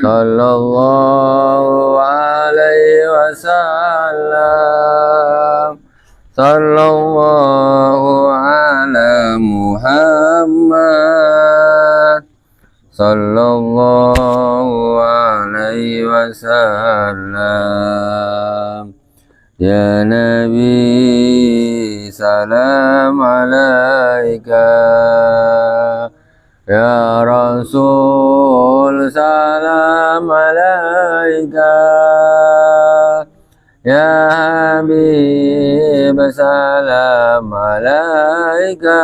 sallallahu alaihi wasallam. Sallallahu ala Muhammad. Sallallahu alaihi wasallam. Ya Nabi salam alaika. Ya Rasul salam alaika. Ya Habib salam alaika.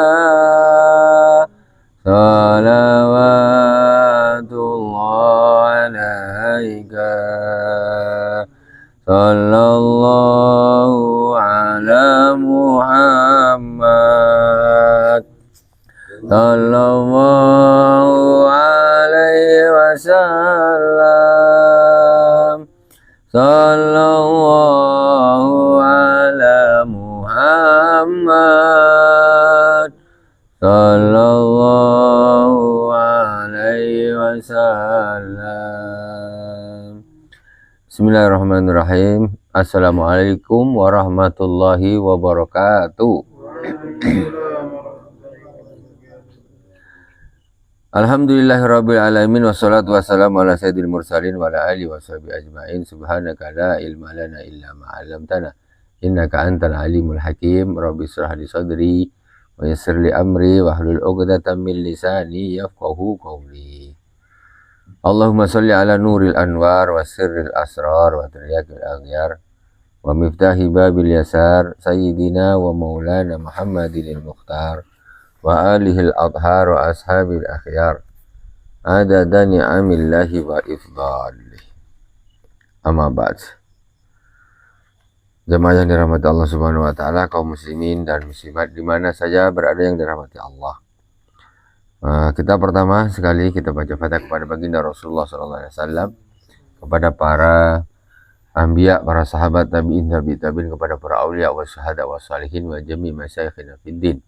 Salawatullah alaika. Sallallahu ala Muhammad. Sallallahu alaihi wasallam. Sallallahu ala Muhammad. Sallallahu alaihi wasallam. Bismillahirrahmanirrahim. Assalamualaikum warahmatullahi wabarakatuh. Alhamdulillahirabbil alamin wassalatu wassalamu ala sayyidil mursalin wa ala alihi washabihi ajmain. Subhanaka la ilma lana illa ma 'allamtana innaka antal alimul hakim. Rabbi shrah li sadri wa yassir li amri wahlul 'uqdatam min lisani yafqahu qawli. Allahumma shalli ala nuril anwar wa sirril asrar wa tiryakil aghyar wa miftahi babil yasar sayyidina wa maulana Muhammadinil mukhtar wa alihil adhar wa ashabil akhyar adada ni'amillahi wa ifdalih. Amma ba'd. Jemaah yang dirahmati Allah Subhanahu wa taala, kaum muslimin dan muslimat di mana saja berada yang dirahmati Allah. Kita pertama sekali kita baca Fatihah kepada baginda Rasulullah sallallahu alaihi wasallam, kepada para anbiya, para sahabat, tabi'in, tabi'in, kepada para aulia wa syuhada wa salihin wa jami' masyayikhina fid din.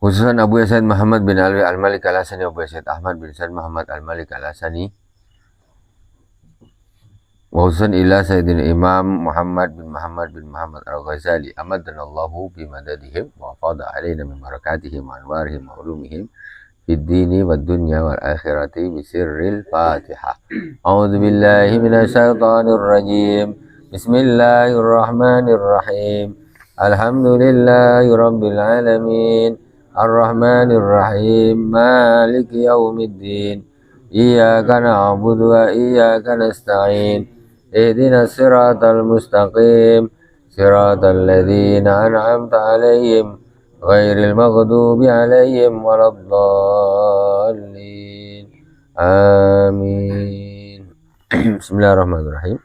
Khususan Abu Yasin Muhammad bin Alwi Al-Malik Al-Hasani, Abu Yasin Ahmad bin Said Muhammad Al-Malik Al-Hasani, wa khususan ila Sayyidina Imam Muhammad bin Muhammad Al-Ghazali amaddanallahu bi madadihim wa fada alaina min barakatihim wa anwarihim wa ulumihim fid dini wad dunya wal akhirati bi sirril Fatihah. A'udzu billahi minasy syaithanir rajim. Bismillahirrahmanirrahim. Alhamdulillahi rabbil alamin. Ar-Rahmanir Rahim. Maliki yaumiddin. Iyyaka na'budu wa iyyaka nasta'in. Ihdinas siratal mustaqim. Siratal ladzina an'amta 'alaihim ghairil maghdubi 'alaihim waladdallin. Amin. Bismillahirrahmanirrahim.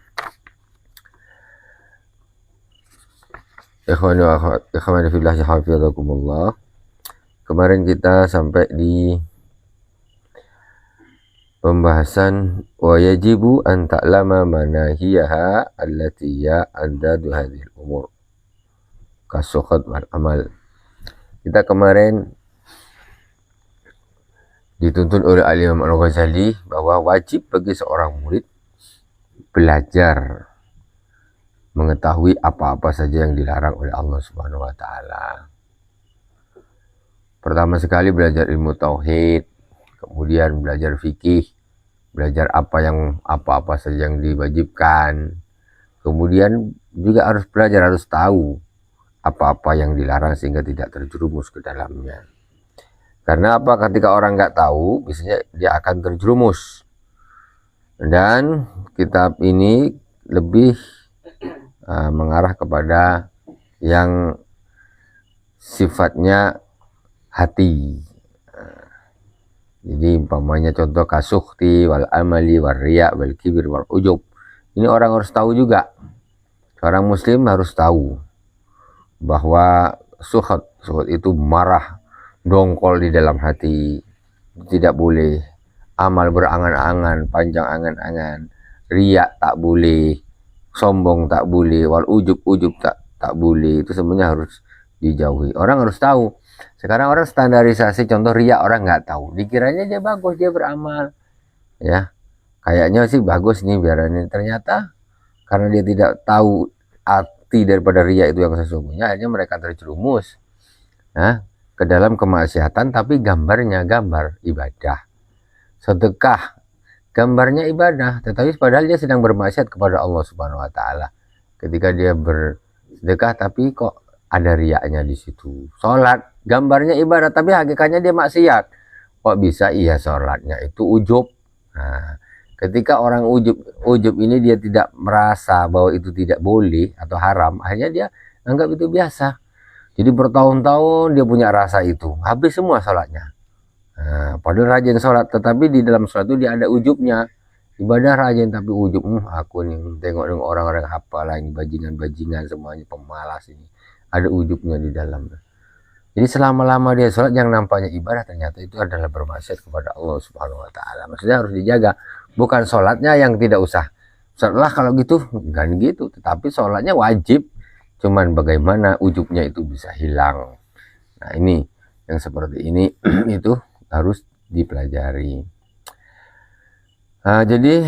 Ikhwani wa akhwat, ikhwani fillah, hafizakumullah. Kemarin kita sampai di pembahasan wa yajibu an ta'lama manahiyaha allati ya andadu hadhil umur kasukhat wal amal. Kita kemarin dituntun oleh Al-Imam Al-Ghazali bahwa wajib bagi seorang murid belajar mengetahui apa-apa saja yang dilarang oleh Allah Subhanahu wa taala. Pertama sekali belajar ilmu tauhid, kemudian belajar fikih, belajar apa-apa saja yang diwajibkan. Kemudian juga harus belajar, harus tahu apa-apa yang dilarang sehingga tidak terjerumus ke dalamnya. Karena apa? Ketika orang nggak tahu, biasanya dia akan terjerumus. Dan kitab ini lebih mengarah kepada yang sifatnya hati. Jadi umpamanya contoh kasukti wal amali wal riya wal kibir wal ujub. Ini orang harus tahu juga. Seorang muslim harus tahu bahwa suhud itu marah, dongkol di dalam hati. Tidak boleh. Amal berangan-angan, panjang angan-angan. Riya tak boleh. Sombong tak boleh. Wal ujub tak boleh. Itu semuanya harus dijauhi. Orang harus tahu Sekarang orang standarisasi, contoh riya, orang nggak tahu, dikiranya dia bagus, dia beramal, ya kayaknya sih bagus nih biar ini, ternyata karena dia tidak tahu arti daripada riya itu yang sesungguhnya, akhirnya mereka terjerumus ke dalam kemaksiatan, tapi gambarnya gambar ibadah. Sedekah gambarnya ibadah, tetapi padahal dia sedang bermaksiat kepada Allah Subhanahu wa taala. Ketika dia bersedekah tapi kok ada riaknya di situ. Sholat gambarnya ibadah tapi hakikatnya dia maksiat. Kok bisa? Iya, sholatnya itu ujub. Nah, ketika orang ujub ini dia tidak merasa bahwa itu tidak boleh atau haram, akhirnya dia anggap itu biasa. Jadi bertahun-tahun dia punya rasa itu, habis semua sholatnya. Nah, padahal rajin sholat, tetapi di dalam sholat itu dia ada ujubnya. Ibadah rajin tapi ujub, aku nih tengok orang-orang apa lah ini, bajingan-bajingan semuanya, pemalas ini. Ada ujubnya di dalam. Jadi selama-lama dia sholat yang nampaknya ibadah, ternyata itu adalah bermaksiat kepada Allah Subhanahu wa taala. Maksudnya harus dijaga, bukan sholatnya yang tidak usah. Sholatlah kalau gitu, bukan gitu, tetapi sholatnya wajib. Cuman bagaimana ujubnya itu bisa hilang. Nah, ini yang seperti ini itu harus dipelajari. Nah, jadi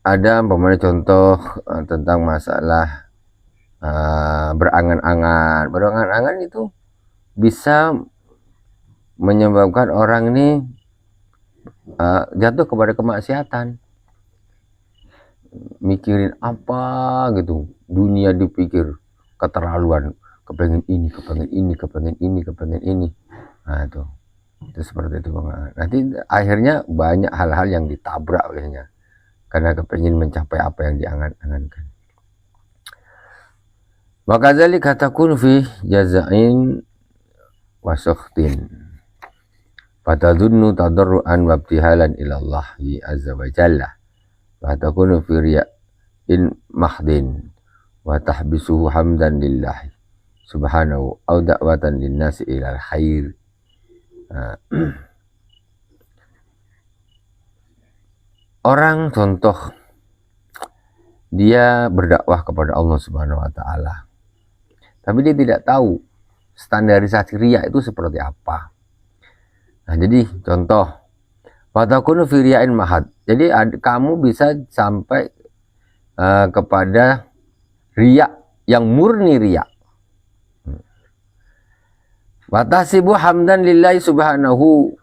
ada contoh tentang masalah berangan-angan. Berangan-angan itu bisa menyebabkan orang ini jatuh kepada kemaksiatan. Mikirin apa gitu, dunia dipikir keterlaluan, kepengen ini, kepengen ini, kepengen ini, kepengen ini. Nah itu seperti itu. Nanti akhirnya banyak hal-hal yang ditabrak olehnya karena kepengen mencapai apa yang diangan-angankan. Maka dzalika takun fi jaza'in wa sukhtin. Fatadunnu tadarruan wa ibtihalan ila Allah azza wa jalla. Wa takunu fi riya'in mahdin wa tahbisuhu hamdan lillahi subhanahu aw da'watan linnasi ila al-khair. Orang contoh dia berdakwah kepada Allah Subhanahu wa taala, tapi dia tidak tahu standarisasi riya itu seperti apa. Nah, jadi contoh, fatakunu fi riya'in mahad. Jadi kamu bisa sampai kepada riya yang murni riya. Watasibu hamdan lillahi subhanahu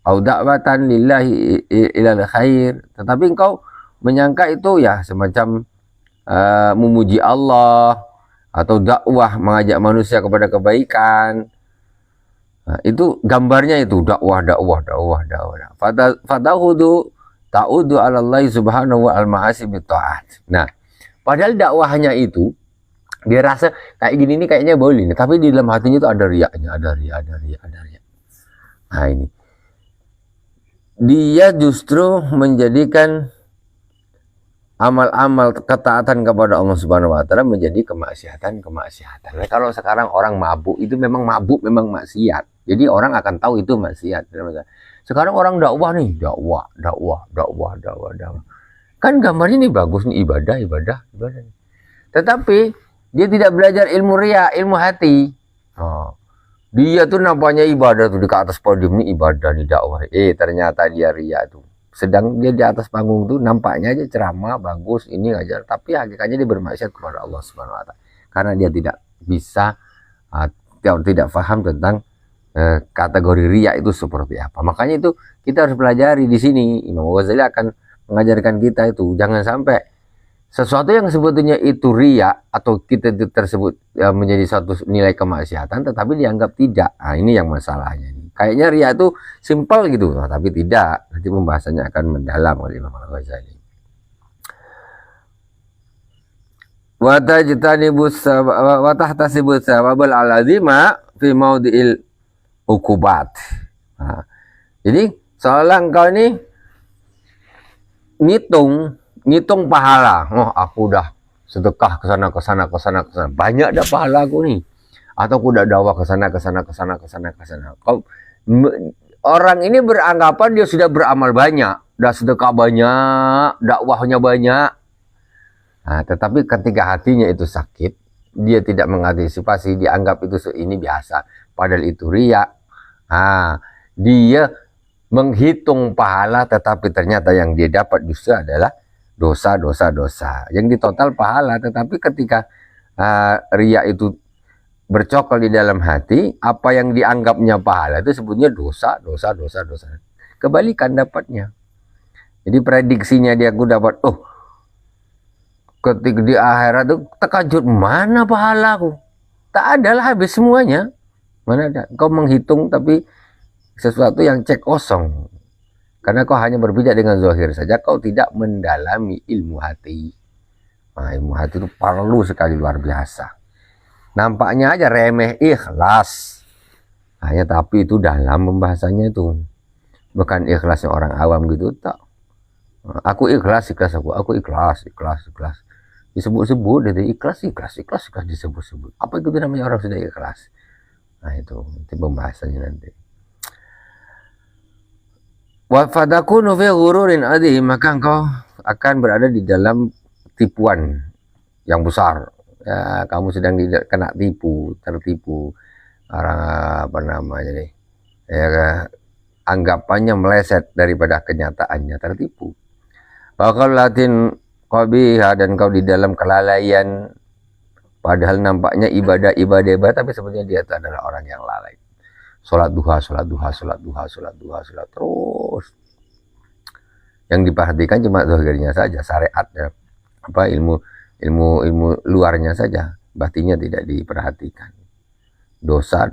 au da'watan lillahi ilal khair. Tetapi engkau menyangka itu ya semacam memuji Allah atau dakwah, mengajak manusia kepada kebaikan. Nah, itu gambarnya itu dakwah. Fatahudu ta'udu 'ala Allah subhanahu wa al-ma'asi bi ta'at. Nah, padahal dakwahnya itu dia rasa kayak gini nih kayaknya boleh nih, tapi di dalam hatinya itu ada riaknya, ada riak. Nah, ini dia justru menjadikan amal-amal ketaatan kepada Allah Subhanahu wa taala menjadi kemaksiatan. Nah, kalau sekarang orang mabuk itu memang maksiat. Jadi orang akan tahu itu maksiat. Sekarang orang dakwah nih, dakwah. Kan gambarnya nih bagus nih, ibadah. Tetapi dia tidak belajar ilmu riya, ilmu hati. Dia tuh nampaknya ibadah tuh di atas podium nih, ibadah nih, dakwah. Ternyata dia riya tuh. Sedang dia di atas panggung tuh nampaknya aja ceramah bagus, ini ngajar, tapi hakikatnya dia bermaksiat kepada Allah Subhanahu wa taala. Karena dia tidak bisa tidak paham tentang kategori riya itu seperti apa. Makanya itu kita harus pelajari di sini. Imam Ghazali akan mengajarkan kita itu jangan sampai sesuatu yang sebetulnya itu riya atau kita tersebut menjadi satu nilai kemaksiatan tetapi dianggap tidak. Nah, ini yang masalahnya. Kayaknya riya itu simpel gitu, tapi tidak. Nanti pembahasannya akan mendalam oleh Imam Ghazali. Wa tahtasibus sawabal alazima fi maudhi'il uqubat. Nah, jadi seolah engkau ini ngitung pahala. Aku udah sedekah ke sana. Banyak dah pahala aku nih. Atau aku udah dakwah ke sana. Orang ini beranggapan dia sudah beramal banyak, udah sedekah banyak, dakwahnya banyak. Nah, tetapi ketika hatinya itu sakit, dia tidak mengantisipasi, dianggap itu ini biasa. padahal itu riya. Dia menghitung pahala, tetapi ternyata yang dia dapat justru adalah dosa. Yang ditotal pahala, tetapi ketika riya itu bercokol di dalam hati, apa yang dianggapnya pahala itu sebutnya dosa. Kebalikan dapatnya. Jadi prediksinya dia, aku dapat, ketika di akhirat itu terkejut, mana pahalaku? Tak ada lah, habis semuanya. Mana ada? Kau menghitung tapi sesuatu yang cek kosong. Karena kau hanya berpijak dengan zahir saja, kau tidak mendalami ilmu hati. Ilmu hati itu perlu sekali, luar biasa. Nampaknya aja remeh ikhlas. Tapi itu dalam pembahasannya itu. Bukan ikhlasnya orang awam gitu, tak. Aku ikhlas aku ikhlas. Disebut-sebut itu ikhlas disebut-sebut. Apa itu namanya orang sudah ikhlas? Itu pembahasannya nanti. Wa fatakunu fi ghururin adzim, maka engkau akan berada di dalam tipuan yang besar. Ya, kamu sedang kena tertipu. Orang anggapannya meleset daripada kenyataannya, tertipu. Latin qabiha, dan kau di dalam kelalaian, padahal nampaknya ibadah, tapi sebenarnya dia itu adalah orang yang lalai. Sholat duha terus. Yang diperhatikan cuma zahirnya saja, syariatnya, ilmu luarnya saja, batinnya tidak diperhatikan. Dosa.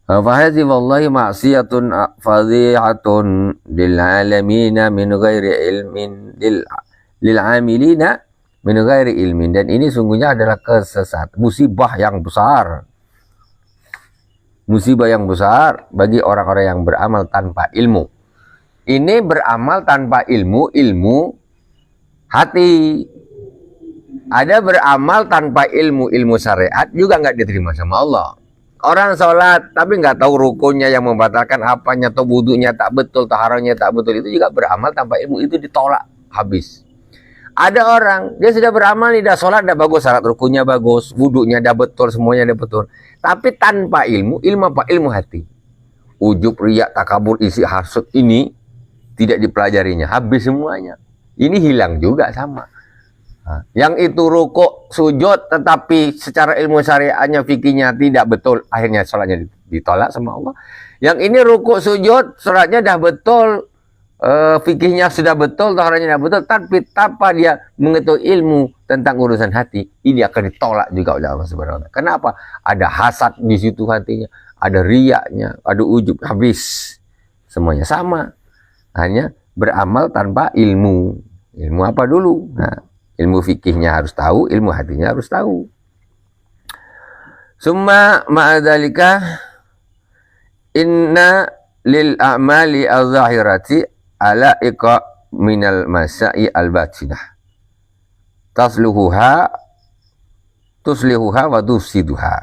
Fahadhi wallahi ma'siyatun fadhihatun lil alamina min ghairi ilmin lil amilina min ghairi ilmin, dan ini sungguhnya adalah kesesatan, musibah yang besar bagi orang-orang yang beramal tanpa ilmu. Ini beramal tanpa ilmu hati. Ada beramal tanpa ilmu syariat juga nggak diterima sama Allah. Orang sholat tapi nggak tahu rukunnya yang membatalkan apanya, atau wudunya tak betul, taharahnya tak betul, itu juga beramal tanpa ilmu, itu ditolak habis. Ada orang dia sudah beramal nih, dah sholat dah bagus, syarat rukunnya bagus, wudunya dah betul, semuanya dah betul, tapi tanpa ilmu apa? Ilmu hati. Ujub, riya, takabur, isi hasud ini tidak dipelajarinya, habis semuanya. Ini hilang juga sama. Yang itu rukuk, sujud, tetapi secara ilmu syariatnya, fikihnya tidak betul, akhirnya sholatnya ditolak sama Allah. Yang ini rukuk, sujud, sholatnya dah betul, fikihnya sudah betul, taharahnya sudah betul, tapi tanpa dia mengetahui ilmu tentang urusan hati, ini akan ditolak juga oleh Allah Subhanahu wa Ta'ala. Kenapa? Ada hasad di situ hatinya, ada riyaknya, ada ujub, habis semuanya sama. Hanya beramal tanpa ilmu. Ilmu apa dulu? Ilmu fikihnya harus tahu, ilmu hatinya harus tahu. Summa ma'adzalika inna lil a'mali al-zahirati ala iqa minal masai al-batinah tuslihuha wa tufsiduha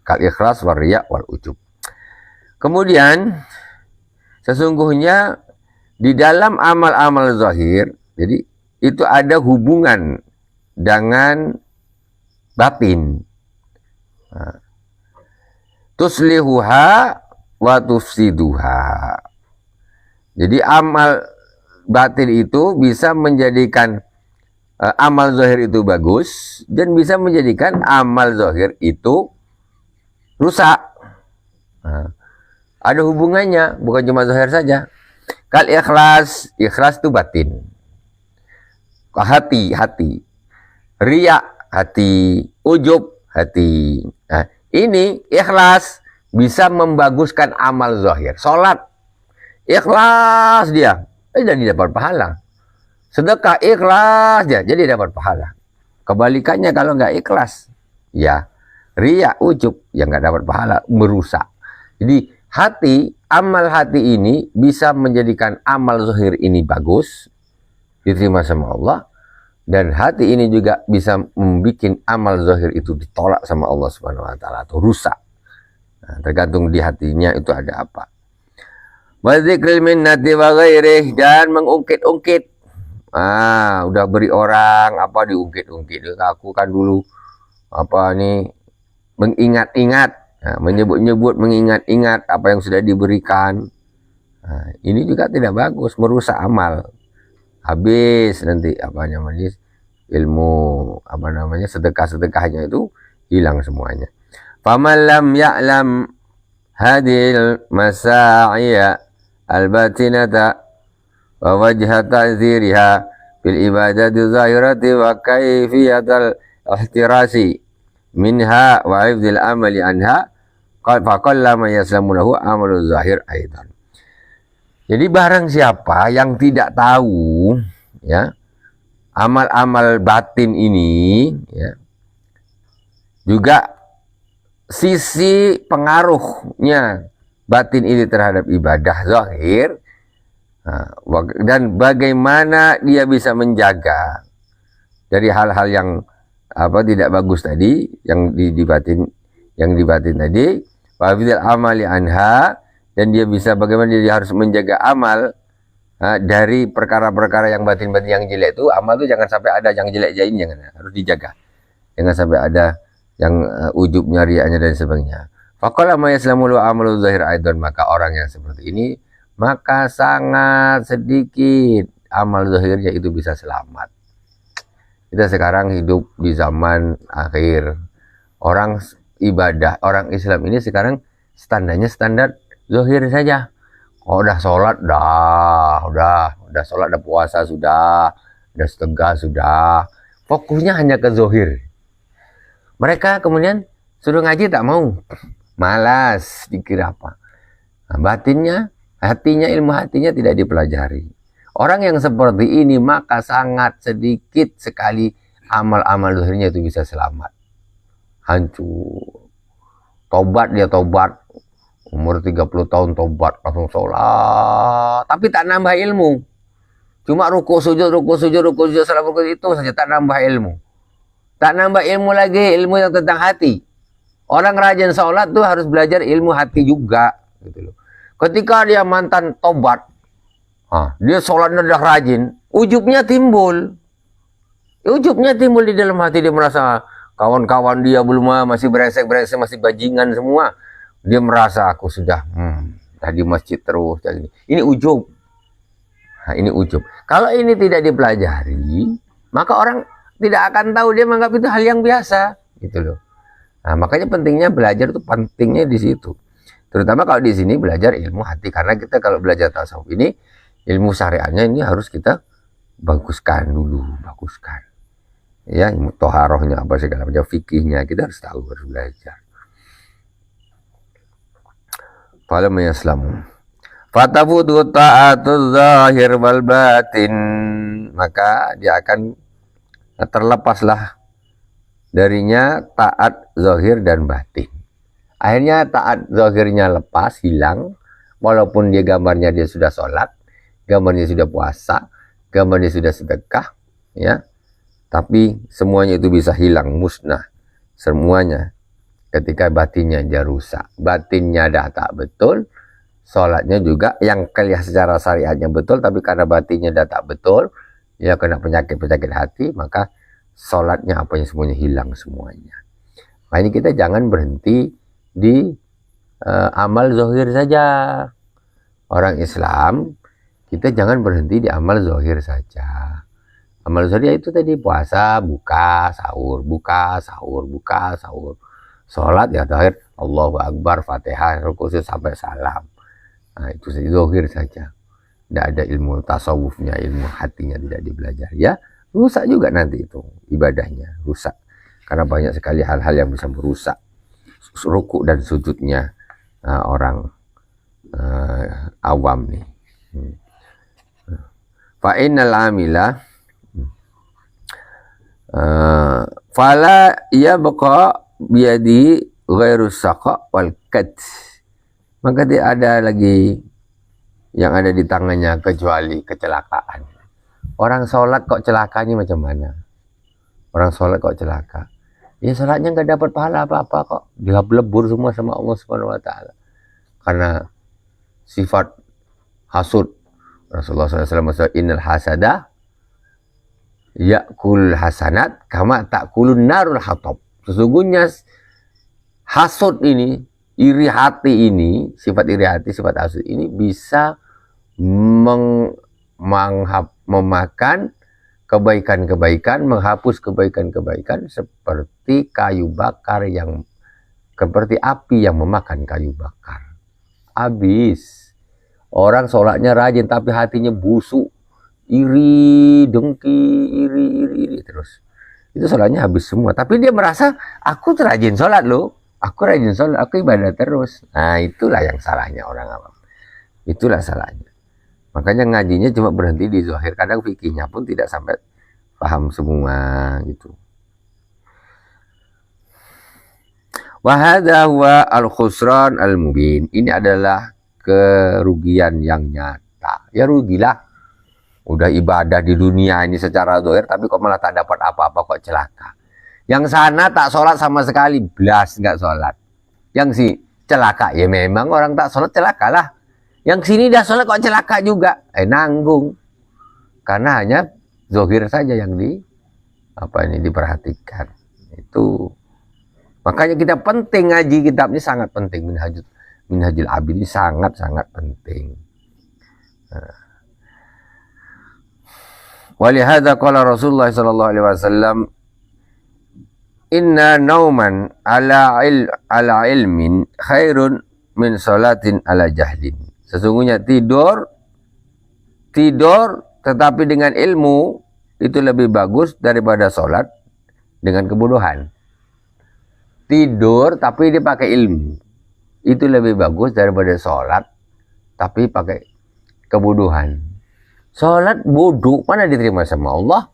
kal ikhlas wal riya wal ujub. Kemudian sesungguhnya di dalam amal-amal zahir, jadi itu ada hubungan dengan batin. Tuslihuha wa tufsiduha. Jadi amal batin itu bisa menjadikan amal zahir itu bagus, dan bisa menjadikan amal zahir itu rusak. Ada hubungannya, bukan cuma zahir saja. Kal ikhlas itu batin. Hati. Riya hati, ujub hati. Ini ikhlas bisa membaguskan amal zahir. Salat ikhlas dia, jadi dapat pahala. Sedekah ikhlas dia, jadi dapat pahala. Kebalikannya kalau nggak ikhlas, ya riya, ujub, yang nggak dapat pahala, merusak. Jadi amal hati ini bisa menjadikan amal zahir ini bagus, diterima sama Allah. Dan hati ini juga bisa membuat amal zahir itu ditolak sama Allah Subhanahu wa Ta'ala, atau rusak. Tergantung di hatinya itu ada apa. Wa dzikril minnati wa ghairih, dan mengungkit-ungkit. Udah beri orang apa diungkit-ungkit. Aku kan dulu mengingat-ingat Nah, menyebut-nyebut, mengingat-ingat apa yang sudah diberikan. Nah, ini juga tidak bagus, merusak amal. Habis nanti apa namanya ilmu apa namanya sedekah-sedekahnya itu hilang semuanya. Faman lam ya'lam hadil masa'iya al-batinata wa wajha ta'ziriha bil ibadati zahirati wa kaifiyatal ihtirasi minha wa hifdzil amali anha faqallama yaslamu lahu amalu zahir aidan. Jadi barang siapa yang tidak tahu ya amal-amal batin ini ya, juga sisi pengaruhnya batin ini terhadap ibadah zahir, dan bagaimana dia bisa menjaga dari hal-hal yang tidak bagus tadi yang di batin tadi, wa hifdzil amali anha, dan dia bisa bagaimana dia harus menjaga amal dari perkara-perkara yang batin-batin yang jelek itu. Amal itu jangan sampai ada yang jelek-jelek, jangan, harus dijaga. Jangan sampai ada yang ujubnya, riaknya dan sebagainya. Faqala ma yaslamu amalu zahir aidan, maka orang yang seperti ini maka sangat sedikit amal zahirnya itu bisa selamat. Kita sekarang hidup di zaman akhir. Orang ibadah, orang Islam ini sekarang standarnya standar zahir saja. Oh, udah sholat, udah sholat, udah puasa sudah sedekah sudah. Fokusnya hanya ke zahir. Mereka kemudian suruh ngaji tak mau, malas, dikira apa. Nah, batinnya, hatinya, ilmu hatinya tidak dipelajari. Orang yang seperti ini maka sangat sedikit sekali amal-amal zahirnya itu bisa selamat. Hancur. Tobat dia tobat. Umur 30 tahun tobat, langsung sholat. Tapi tak nambah ilmu. Cuma ruku sujud, salam ruku itu saja, tak nambah ilmu. Tak nambah ilmu lagi, ilmu yang tentang hati. Orang rajin sholat tuh harus belajar ilmu hati juga. Gitu loh. Ketika dia mantan tobat, dia sholatnya udah rajin, ujubnya timbul. Ujubnya timbul di dalam hati, dia merasa kawan-kawan dia belum, masih brengsek-brengsek, masih bajingan semua. Dia merasa aku sudah tadi masjid terus. Ini ujub. Nah, ini ujub. Kalau ini tidak dipelajari, maka orang tidak akan tahu, dia menganggap itu hal yang biasa, gitu loh. Nah, makanya pentingnya belajar itu pentingnya di situ. Terutama kalau di sini belajar ilmu hati, karena kita kalau belajar tasawuf ini ilmu syariatnya ini harus kita baguskan dulu, baguskan. Ya, ilmu toharohnya apa segala macam, fikihnya kita harus tahu, harus belajar. Falam yaslamu fatafutu ta'atuz zahir wal batin, maka dia akan terlepaslah darinya taat zahir dan batin. Akhirnya taat zahirnya lepas, hilang, walaupun dia gambarnya dia sudah sholat, gambarnya sudah puasa, gambarnya sudah sedekah, ya, tapi semuanya itu bisa hilang, musnah semuanya ketika batinnya dia rusak. Batinnya dah tak betul, sholatnya juga yang kelihatan secara syariatnya betul, tapi karena batinnya dah tak betul, ya kena penyakit-penyakit hati, maka sholatnya apanya semuanya hilang semuanya. Makanya kita jangan berhenti di amal zahir saja. Orang Islam, kita jangan berhenti di amal zahir saja. Amal zahir itu tadi puasa, buka, sahur, buka, sahur, buka, sahur. Sholat ya terakhir Allahu Akbar, Fatihah, rukuk sampai salam. Nah, itu zahir saja. Tidak ada ilmu tasawufnya, ilmu hatinya tidak dipelajari, ya rusak juga nanti itu ibadahnya, rusak. Karena banyak sekali hal-hal yang bisa merusak rukuk dan sujudnya orang awam nih. Fa innal amila fala yabqa biadi ghairu saqa wal kat, maka tidak ada lagi yang ada di tangannya kecuali kecelakaan. Orang sholat kok celakanya macam mana? Orang sholat kok celaka? Ya sholatnya nggak dapat pahala apa-apa kok, dilebur semua sama Allah Subhanahu Wa Taala karena sifat hasud. Rasulullah SAW innal hasada yakul hasanat kama takulun narul hatab. Sesungguhnya hasud ini, iri hati ini, sifat iri hati, sifat hasud ini bisa memakan kebaikan-kebaikan, menghapus kebaikan-kebaikan seperti kayu bakar yang seperti api yang memakan kayu bakar. Habis. Orang sholatnya rajin tapi hatinya busuk, iri, dengki, iri terus. Itu sholatnya habis semua. Tapi dia merasa aku rajin sholat loh, aku rajin sholat, aku ibadah terus. Nah itulah yang salahnya orang awam. Itulah salahnya. Makanya ngajinya cuma berhenti di zahir. Kadang fikihnya pun tidak sampai paham semua gitu. Wahada huwa al-khusran al-mubin. Ini adalah kerugian yang nyata. Ya rugilah. Udah ibadah di dunia ini secara zahir, tapi kok malah tak dapat apa-apa, kok celaka. Yang sana tak sholat sama sekali, blas nggak sholat. Yang si celaka, ya memang orang tak sholat celaka lah. Yang sini dah sholat kok celaka juga, nanggung. Karena hanya zahir saja yang diperhatikan. Itu makanya kita penting ngaji kitab ini, sangat penting. Minhajul Abidin ini sangat-sangat penting. Walihada qala Rasulullah sallallahu alaihi wasallam, inna nauman ala ilmin khairun min salatin ala jahlin. Sesungguhnya tidur tetapi dengan ilmu itu lebih bagus daripada sholat dengan kebodohan. Tidur tapi dia pakai ilmu itu lebih bagus daripada sholat tapi pakai kebodohan. Sholat bodoh mana diterima sama Allah?